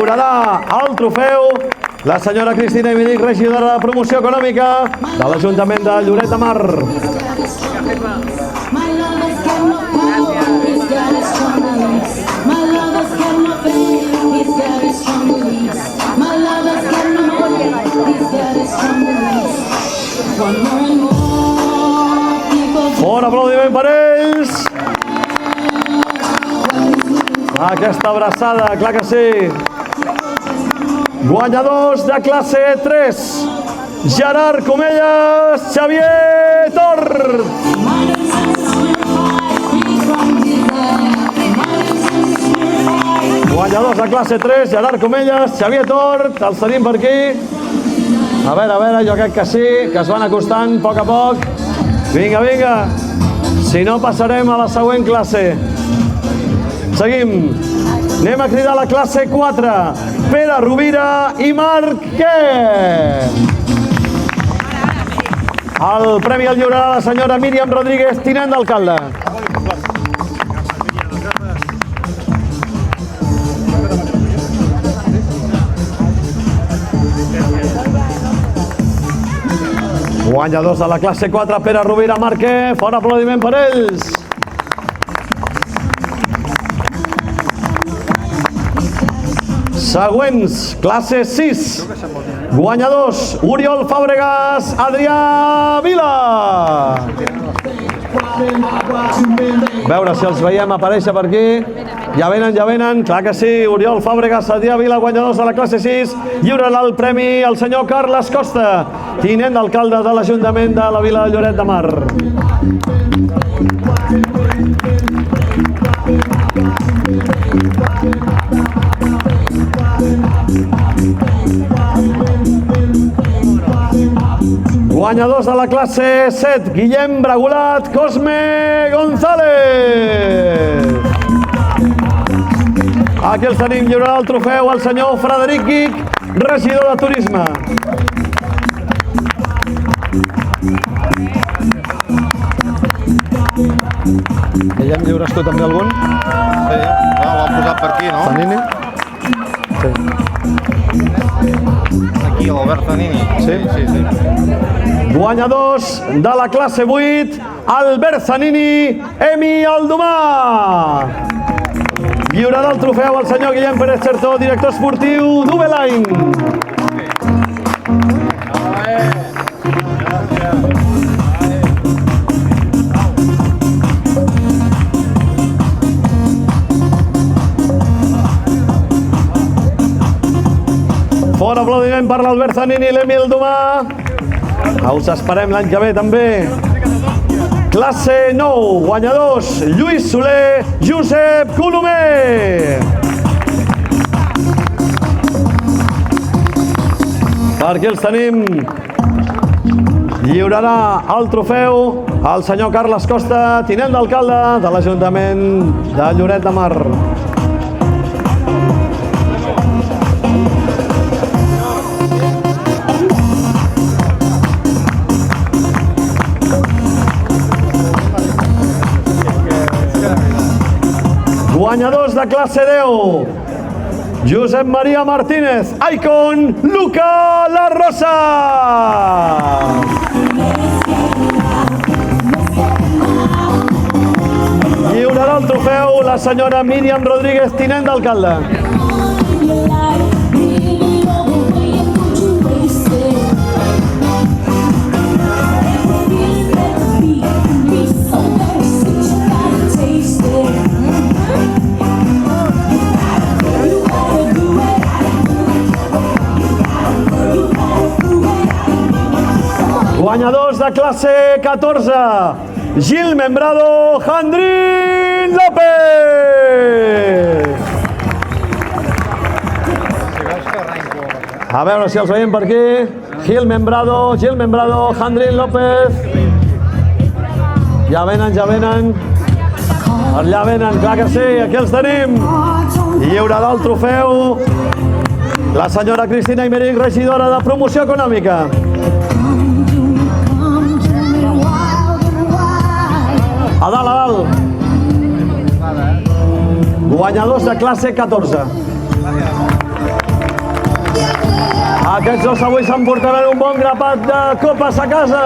lliurarà el trofeu la senyora Cristina Imídic, regidora de Promoció Econòmica de l'Ajuntament de Lloret de Mar. Un aplaudiment per ells. Aquesta abraçada, clar que sí. Guanyadors de classe 3, Gerard Comelles, Xavier Tort. Guanyadors de classe 3, Gerard Comelles, Xavier Tort, els tenim per aquí. A veure, jo crec que sí, que es van acostant a poc. Vinga, vinga. Si no, passarem a la següent classe. Seguim. Anem a cridar la classe 4. Pere Rovira i Marc Quer. El premi el lliurarà la senyora Míriam Rodríguez, tinent d'alcalde. Guanyadors de la classe 4, Pere Rovira, Marc Quer. Fort aplaudiment per ells. Següents, classe 6. Guanyadors, Oriol Fàbregas, Adrià Vila. A veure si els veiem aparèixer per aquí. Ja venen, clar que sí. Oriol Fàbregas, Adrià Vila, guanyadors de la classe 6. Lliurarà el premi al senyor Carles Costa, tinent d'alcalde de l'Ajuntament de la Vila de Lloret de Mar. Guanyadors de la classe 7, Guillem Bragulat, Cosme González. Aquí els tenim, lliurarà el trofeu al senyor Frederic Guic, regidor de Turisme. Guillem, lliures tu també algun? Sí, l'han posat per aquí, no? Zanini? Sí. Aquí, l'Albert Zanini. Sí. Guanyadors de la classe 8, Albert Zanini, Emi Aldomà. Lliurarà el trofeu al senyor Guillem Pérez Chertó, director esportiu d'Ubeline. Fort aplaudiment per l'Albert Zanini i l'Emi Aldomà. Us esperem l'any que ve també. Classe 9, guanyadors, Lluís Soler, Josep Colomer. Per aquí els tenim. Lliurarà el trofeu al senyor Carles Costa, tinent d'alcalde de l'Ajuntament de Lloret de Mar. Guanyadors de classe 10, Josep Maria Martínez, Icon, Luca La Rosa. Lliurarà el trofeu la senyora Míriam Rodríguez, tinent d'alcalde. Guanyadors de classe 14, Gil Membrado, Jandrín López. A veure si els veiem per aquí. Gil Membrado, Jandrín López. Ja venen. Allà venen, clar que sí, aquí els tenim. I lliurarà el trofeu la senyora Cristina Imídic, regidora de Promoció Econòmica. A dalt. Guanyadors de classe 14. Aquests dos avui s'emportaran un bon grapat de copes a casa.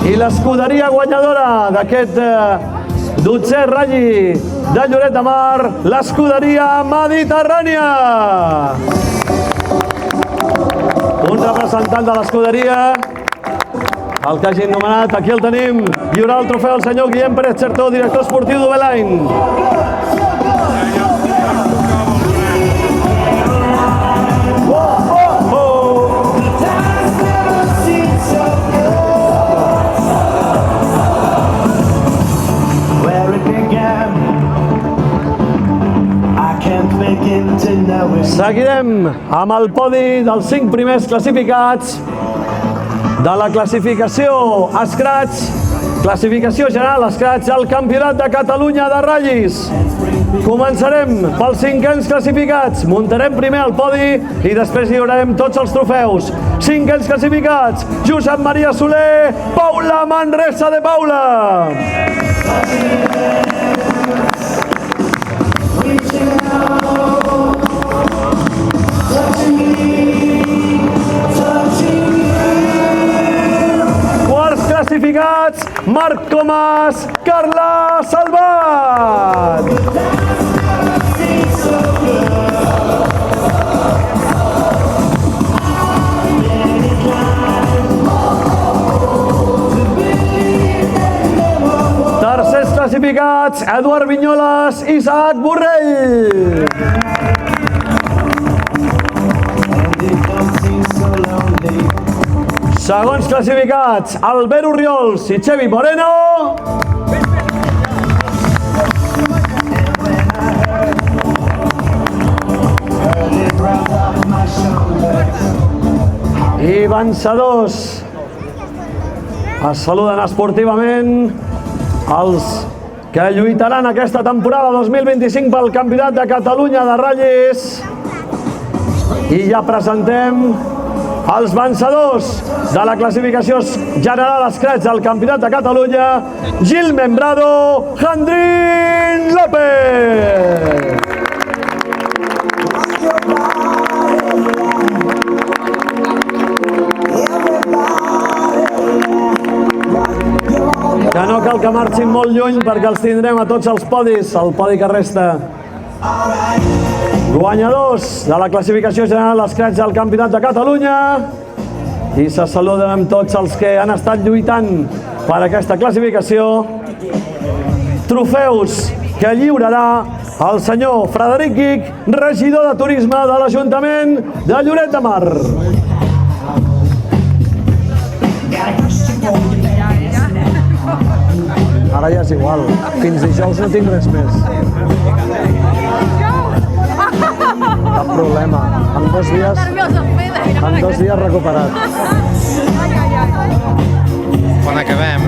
I l'escuderia guanyadora d'aquest 12è Rally de Lloret de Mar, l'escuderia Mediterrània. Un representant de l'escuderia, el que hagin nomenat, aquí el tenim, lliurar el trofeu al senyor Guillem Pérez Chertó, director esportiu d'Oveline. Seguirem amb el podi dels 5 primers classificats de la classificació Scratch, classificació general Scratch al Campionat de Catalunya de ratllis. Començarem pels 5ens classificats, muntarem primer el podi i després lliurarem tots els trofeus. 5ens classificats, Josep Maria Soler, Paula Manresa de Paula. Quarts classificats, Marc Comas, Carla Salvat. Tercers classificats, Eduard Vinyoles, Isaac Borrell. Segons classificats, Albert Orriols i Xevi Moreno. I vencedors. Es saluden esportivament els que lluitaran aquesta temporada 2025 pel Campionat de Catalunya de ratllis. I ja presentem els vencedors de la classificació general Scratch al Campionat de Catalunya, Gil Membrado, Jandrín López. Que no cal que marxin molt lluny perquè els tindrem a tots els podis, el podi que resta. Guanyadors de la classificació general Scratch al Campionat de Catalunya. I se saluden amb tots els que han estat lluitant per aquesta classificació. Trofeus que lliurarà el senyor Frederic Guic, regidor de Turisme de l'Ajuntament de Lloret de Mar. Ara ja és igual, fins dijous no tinc res més. Cap problema, en 2 dies recuperat. Quan acabem,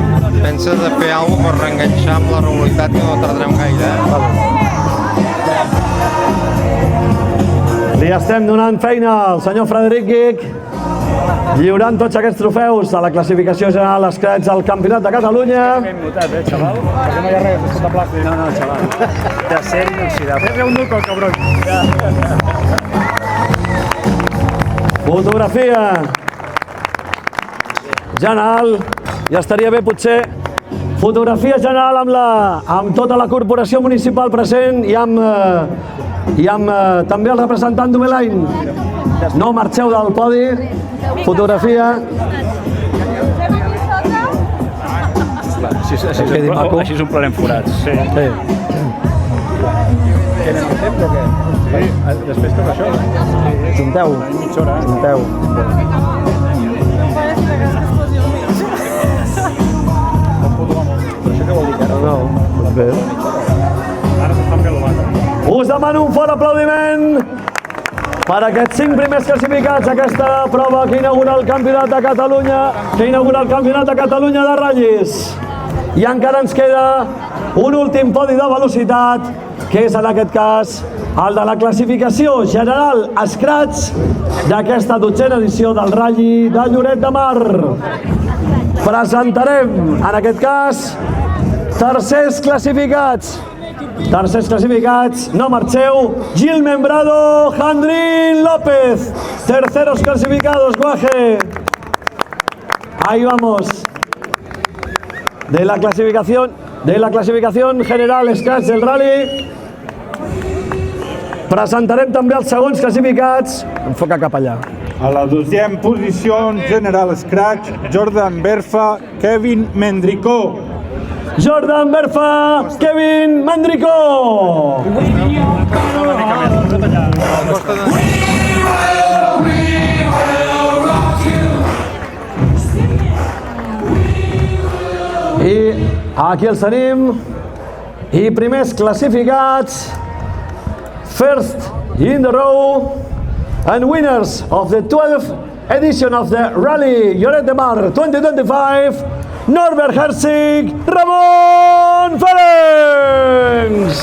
pensa de fer alguna cosa per reenganxar amb la realitat que no tardarem gaire, Li estem donant feina al senyor Frederic Guic, lliurant tots aquests trofeus a la classificació general Scratch al Campionat de Catalunya. Xaval, perquè no hi ha res, és tot de plàstic. No, xaval. D'acer inoxidable. És un nuco, cabrón. Fotografia general. Ja estaria bé, potser, fotografia general amb tota la corporació municipal present i amb també el representant d'Oveline. No marxeu del podi. Fotografia. Així és un plenent forats. Sí. Tenen el temps o què? Sí, després tot això. Junteu. Mitja hora. Junteu. Però això què vol dir? No, doncs bé. Ara s'estan galvant. Us demano un fort aplaudiment per aquests 5 primers classificats a aquesta prova que inaugura el Campionat de Catalunya, de ratllis. I encara ens queda un últim podi de velocitat, que és en aquest cas el de la classificació general Scratch d'aquesta 12a edició del Rally de Lloret de Mar. Presentarem, en aquest cas, tercers classificats. Tercers classificats, no marxeu. Gil Membrado, Jandrín López. Terceros clasificados, Guaje. Ahí vamos. De la clasificación general Scratch del Rally. Presentarem també els segons classificats. Enfoca cap allà. A la 12a posició general Scratch, Jordan Berfa, Kevin Mendricó. Jordan Berfa, Kevin Mandricó. I aquí els tenim. I primers classificats. First in the row and winners of the 12th edition of the Rally Lloret de Mar 2025, Norbert Herzig, Ramon Ferencs.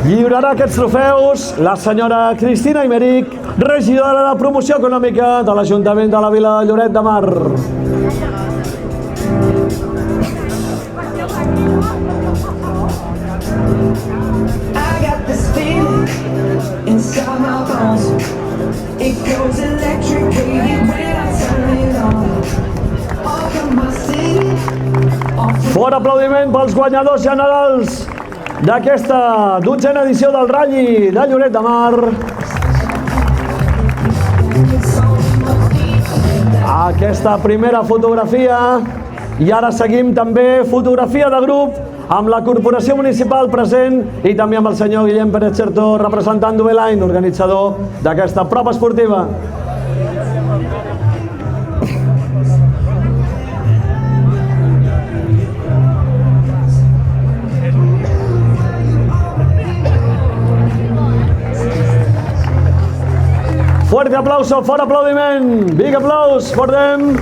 Lliurarà aquests trofeus la senyora Cristina Imeric, regidora de Promoció Econòmica de l'Ajuntament de la Vila de Lloret de Mar. Fort aplaudiment pels guanyadors generals d'aquesta 12a edició del Rally de Lloret de Mar. Aquesta primera fotografia. I ara seguim també fotografia de grup amb la Corporació Municipal present i també amb el senyor Guillem Pérez Cherto, representant d'Ubeline, organitzador d'aquesta prova esportiva. Fuerte aplauso, fort aplaudiment, big applause for them.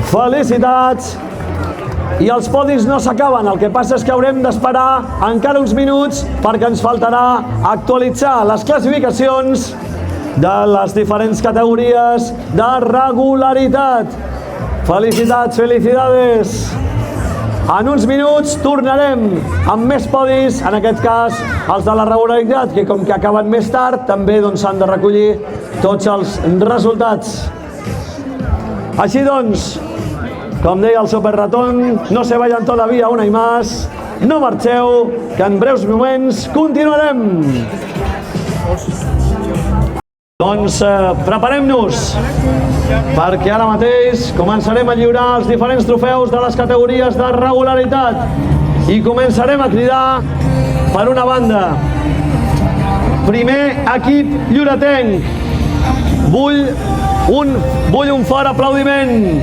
Felicitats. I els podis no s'acaben, el que passa és que haurem d'esperar encara uns minuts perquè ens faltarà actualitzar les classificacions de les diferents categories de regularitat. Felicitats, felicidades. En uns minuts tornarem amb més podis, en aquest cas els de la regularitat, que com que acaben més tard també s'han de recollir tots els resultats. Així doncs, com deia el Superratón, no se vayan todavía una y más, no marxeu, que en breus moments continuarem. Doncs preparem-nos, perquè ara mateix començarem a lliurar els diferents trofeus de les categories de regularitat i començarem a cridar per una banda. Primer equip lloretenc. Vull un fort aplaudiment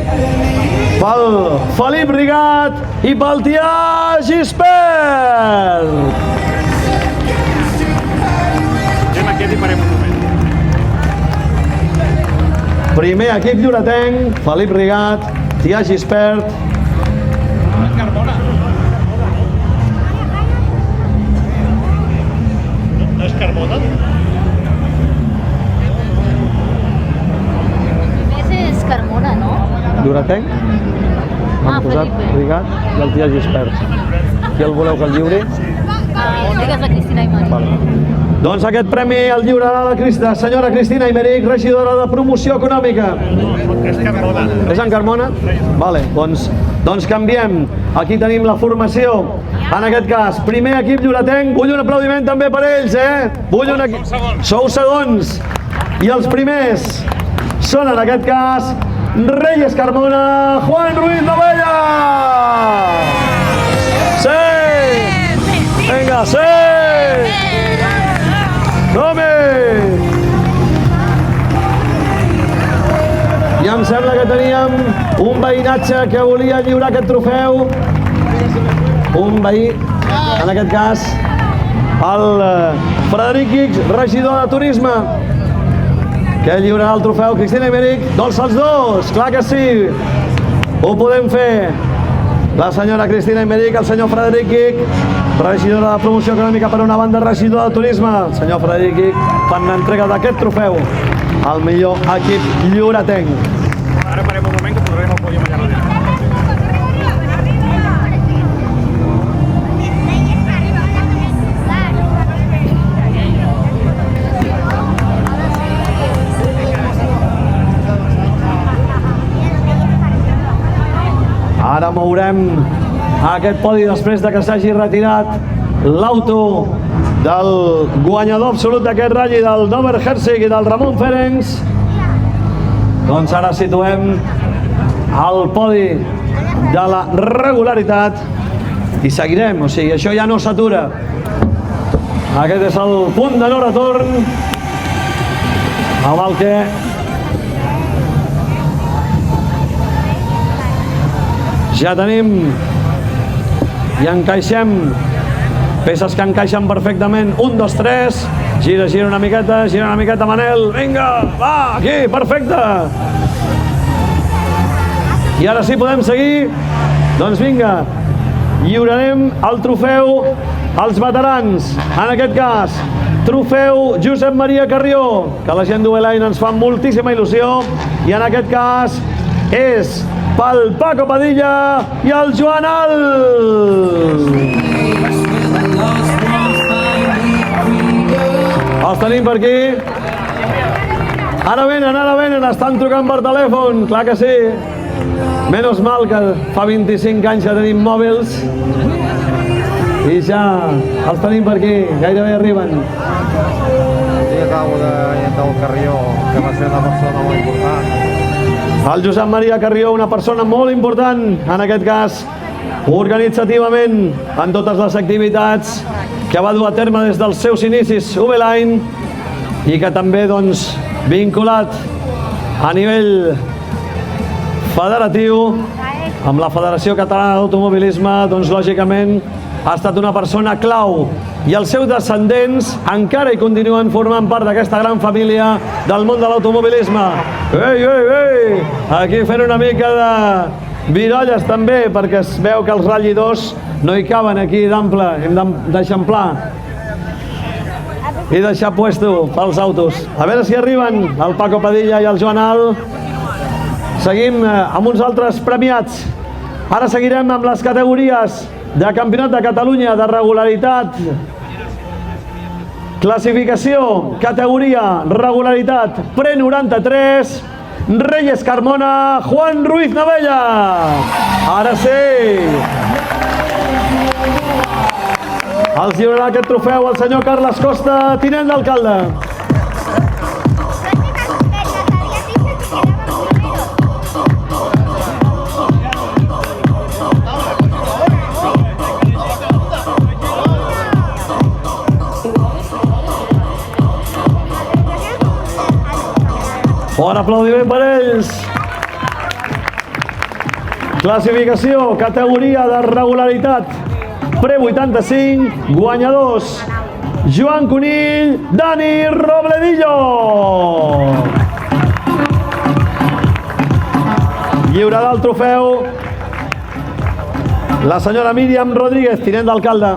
pel Felip Rigat i pel Tià Gispert. Aquest hi farem un moment. Primer equip lloretenc, Felip Rigat, Tià Gispert. Carmona. No és Carmona? Més és Carmona, no? Lloretenc? Han posat Rigat i el Tià Gispert. Qui el voleu que el lliuri? Digues la Cristina Imeric. Doncs aquest premi el lliurarà la senyora Cristina Imeric, regidora de Promoció Econòmica. És Carmona. És en Carmona? Vale, doncs canviem. Aquí tenim la formació. En aquest cas, primer equip lloretenc. Vull un aplaudiment també per ells, Vull un equip... Sou segons. I els primers són, en aquest cas, Reyes Carmona, Juan Ruiz Novella. Sí! Vinga, sí! Som-hi! I em sembla que teníem un veïnatge que volia lliurar aquest trofeu. Un veí, en aquest cas, el Frederic Guix, regidor de Turisme, que lliurarà el trofeu. Cristina Imeric, doncs els dos, clar que sí. Ho podem fer. La senyora Cristina Imeric, el senyor Frederic Guix, regidora de Promoció Econòmica per una banda, regidor de Turisme, el senyor Frederic Guix, fan l'entrega d'aquest trofeu. el millor equip lloretenc. Ara parem un moment que posarem el pòdium allà darrere. Ara mourem aquest podi després de que s'hagi retirat l'auto del guanyador absolut d'aquest ratll, del Dover Herzig i del Ramon Ferenc. Doncs ara situem el podi de la regularitat i seguirem, o sigui, això ja no s'atura. Aquest és el punt de no retorn amb el que ja tenim i encaixem peces que encaixen perfectament. 1, 2, 3, gira una miqueta, Manel, vinga, va, aquí, perfecte. I ara sí podem seguir, doncs vinga, lliurarem el trofeu als veterans, en aquest cas, trofeu Josep Maria Carrió, que la gent d'Uelaine ens fa moltíssima il·lusió, i en aquest cas és pel Paco Padilla i el Joan Alt. Els tenim per aquí. Ara venen, estan trucant per telèfon, clar que sí. Menos mal que fa 25 anys ja tenim mòbils i ja els tenim per aquí, gairebé arriben. I acabo del Carrió, que va ser una persona molt important. El Josep Maria Carrió, una persona molt important, en aquest cas, organitzativament, en totes les activitats que va dur a terme des dels seus inicis Uelaine i que també, doncs, vinculat a nivell federatiu amb la Federació Catalana d'Automobilisme, doncs, lògicament, ha estat una persona clau i els seus descendents encara hi continuen formant part d'aquesta gran família del món de l'automobilisme. Ei! Aquí fent una mica de virolles també, perquè es veu que els ratllidors no hi caben aquí d'ample, hem d'eixamplar i deixar puesto pels autos. A veure si arriben el Paco Padilla i el Joan Alt. Seguim amb uns altres premiats. Ara seguirem amb les categories de Campionat de Catalunya de regularitat. Classificació, categoria, regularitat, pre-93, Reyes Carmona, Juan Ruiz Navella. Ara sí. Els lliurarà aquest trofeu el senyor Carles Costa, tinent d'alcalde. Bon aplaudiment per ells. Classificació, categoria de regularitat, pre-85, guanyadors, Joan Conill, Dani Robledillo. Lliurarà el trofeu la senyora Míriam Rodríguez, tinent d'alcalde.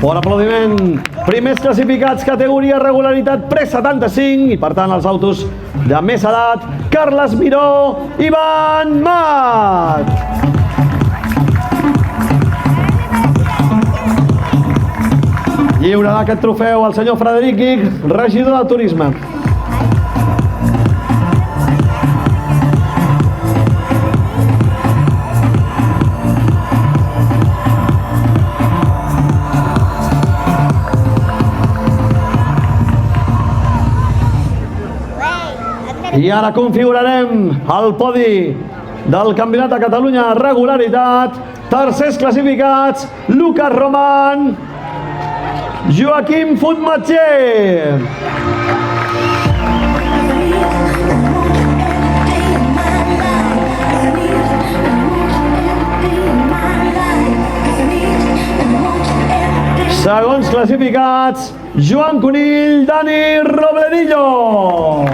Bon aplaudiment. Primers classificats, categoria regularitat pre-75 i, per tant, els autos de més edat, Carles Miró, Ivan Mat. Lliurarà aquest trofeu al senyor Frederic Guig, regidor de Turisme. I ara configurarem el podi del Campionat de Catalunya de regularitat. Tercers classificats, Lucas Roman, Joaquim Futmatger. Segons classificats, Joan Conill, Dani Robledillo.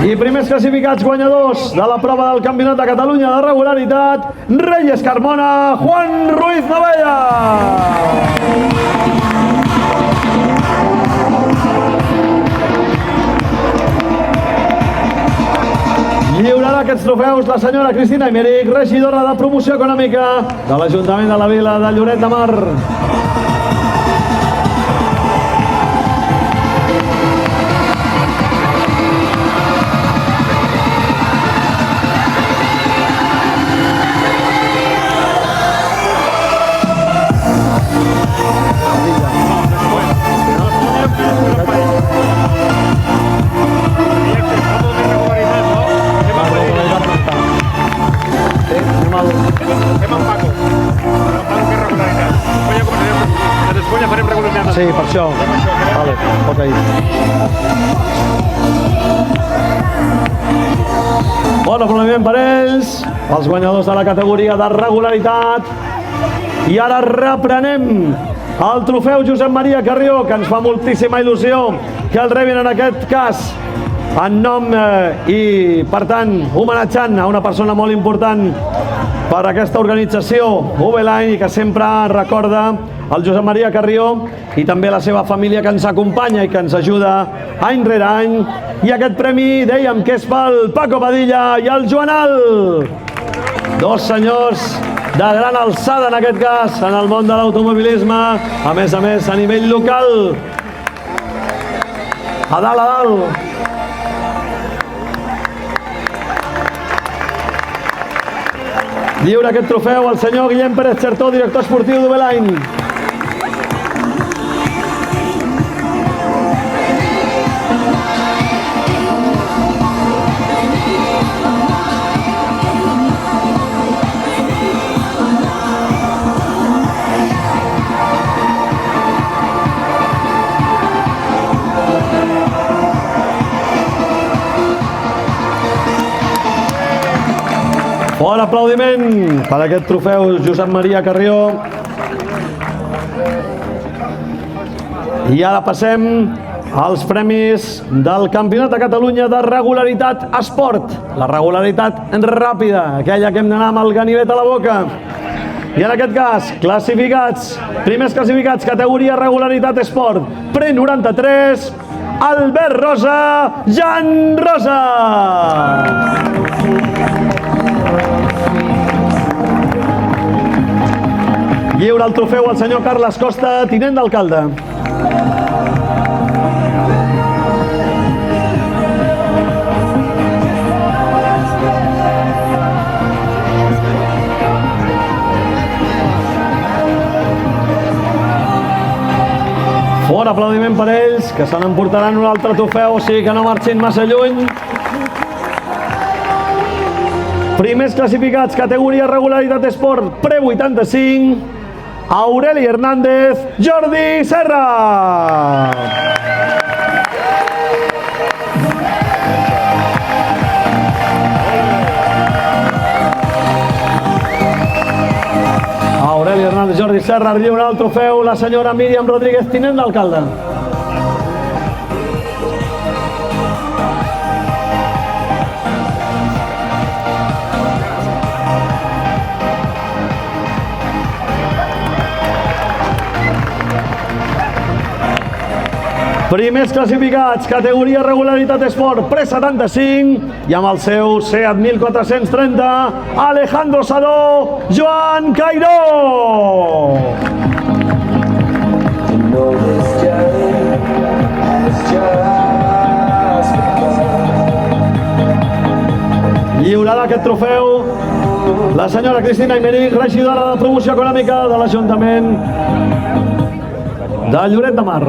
I primers classificats guanyadors de la prova del Campionat de Catalunya de regularitat, Reyes Carmona, Juan Ruiz Novella. Lliurarà aquests trofeus la senyora Cristina Imeric, regidora de Promoció Econòmica de l'Ajuntament de la Vila de Lloret de Mar. Sí, per això. Vale, ok. Bon aplaudiment per ells, els guanyadors de la categoria de regularitat. I ara reprenem el trofeu Josep Maria Carrió, que ens fa moltíssima il·lusió que el rebin en aquest cas en nom i, per tant, homenatjant a una persona molt important per aquesta organització, UB-Line, i que sempre recorda el Josep Maria Carrió i també la seva família que ens acompanya i que ens ajuda any rere any. I aquest premi dèiem que és pel Paco Padilla i el Joanal. Dos senyors de gran alçada en aquest cas en el món de l'automobilisme, a més a nivell local. A dalt, a dalt. Lliura aquest trofeu al senyor Guillem Pérez Chertó, director esportiu d'UB-Line. Bon aplaudiment per aquest trofeu Josep Maria Carrió. I ara passem als premis del Campionat de Catalunya de regularitat esport. La regularitat ràpida, aquella que hem d'anar amb el ganivet a la boca. I en aquest cas, classificats, primers classificats, categoria regularitat esport. Pre 93, Albert Rosa, Jan Rosa. Lliura el trofeu al senyor Carles Costa, tinent d'alcalde. Fort aplaudiment per ells, que se n'emportaran un altre trofeu, o sigui que no marxin massa lluny. Primers classificats, categoria regularitat esport, pre 85, Aureli Hernández, Jordi Serra. Aureli Hernández, Jordi Serra, lliura el trofeu la senyora Míriam Rodríguez, tinent d'alcalde. Primers classificats, categoria regularitat esport, pre 75, i amb el seu Seat 1430, Alejandro Sadó, Joan Cairó. Lliurarà aquest trofeu la senyora Cristina Imeric, regidora de Promoció Econòmica de l'Ajuntament de Lloret de Mar.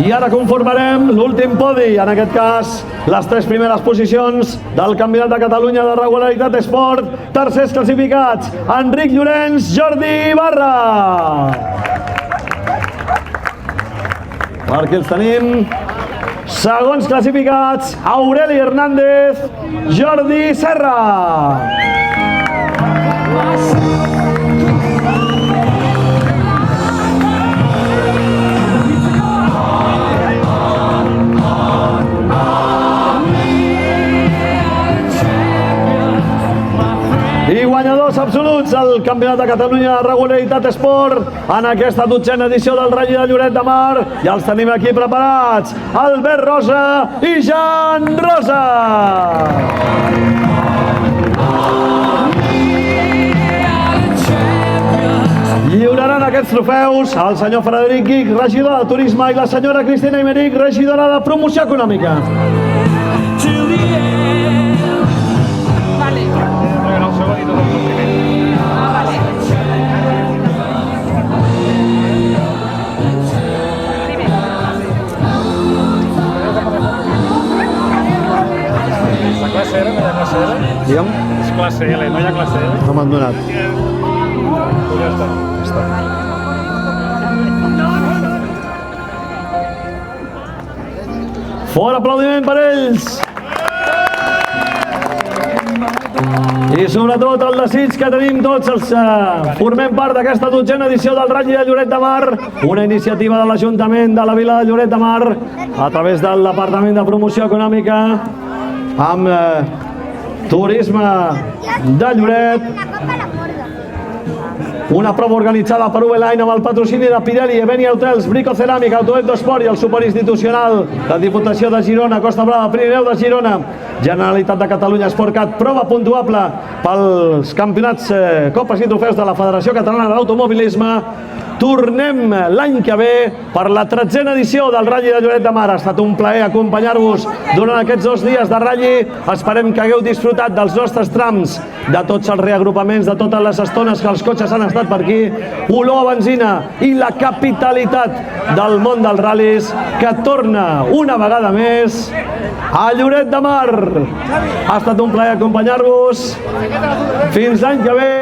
I ara ara conformarem l'últim podi, en aquest cas les 3 primeres posicions del Campionat de Catalunya de Regularitat Esport. Tercers classificats, Enric Llorenç, Jordi Ibarra. Per aquí els tenim. Segons classificats, Aureli Hernández, Jordi Serra. I guanyadors absoluts al Campionat de Catalunya de Regularitat Esport en aquesta 12a edició del Rally de Lloret de Mar. Ja els tenim aquí preparats, Albert Rosa i Jan Rosa. Lliuraran aquests trofeus al senyor Frederic Guich, regidor de Turisme, i la senyora Cristina Imeric, regidora de Promoció Econòmica. La classe R, no hi ha classe R? Digue'm, És classe L, no hi ha classe R? no m'han donat. Ja està. Fort aplaudiment per ells! I sobretot el desig que tenim tots els formem part d'aquesta 12a edició del Rally de Lloret de Mar, una iniciativa de l'Ajuntament de la Vila de Lloret de Mar a través del Departament de Promoció Econòmica amb Turisme de Lloret, una prova organitzada per V-Line amb el patrocini de Pirelli, Evenia Hotels, Brico Ceràmica, Autoevento Esport i el suport institucional de Diputació de Girona, Costa Brava, Pirineu de Girona, Generalitat de Catalunya, Esportcat, prova puntuable pels campionats, copes i trofeus de la Federació Catalana d'Automobilisme. Tornem l'any que ve per la 13a edició del Rally de Lloret de Mar. Ha estat un plaer acompanyar-vos durant aquests 2 dies de rally. Esperem que hagueu disfrutat dels nostres trams, de tots els reagrupaments, de totes les estones que els cotxes han estat per aquí, olor a benzina i la capitalitat del món dels ral·lis que torna una vegada més a Lloret de Mar. Ha estat un plaer acompanyar-vos. Fins l'any que ve.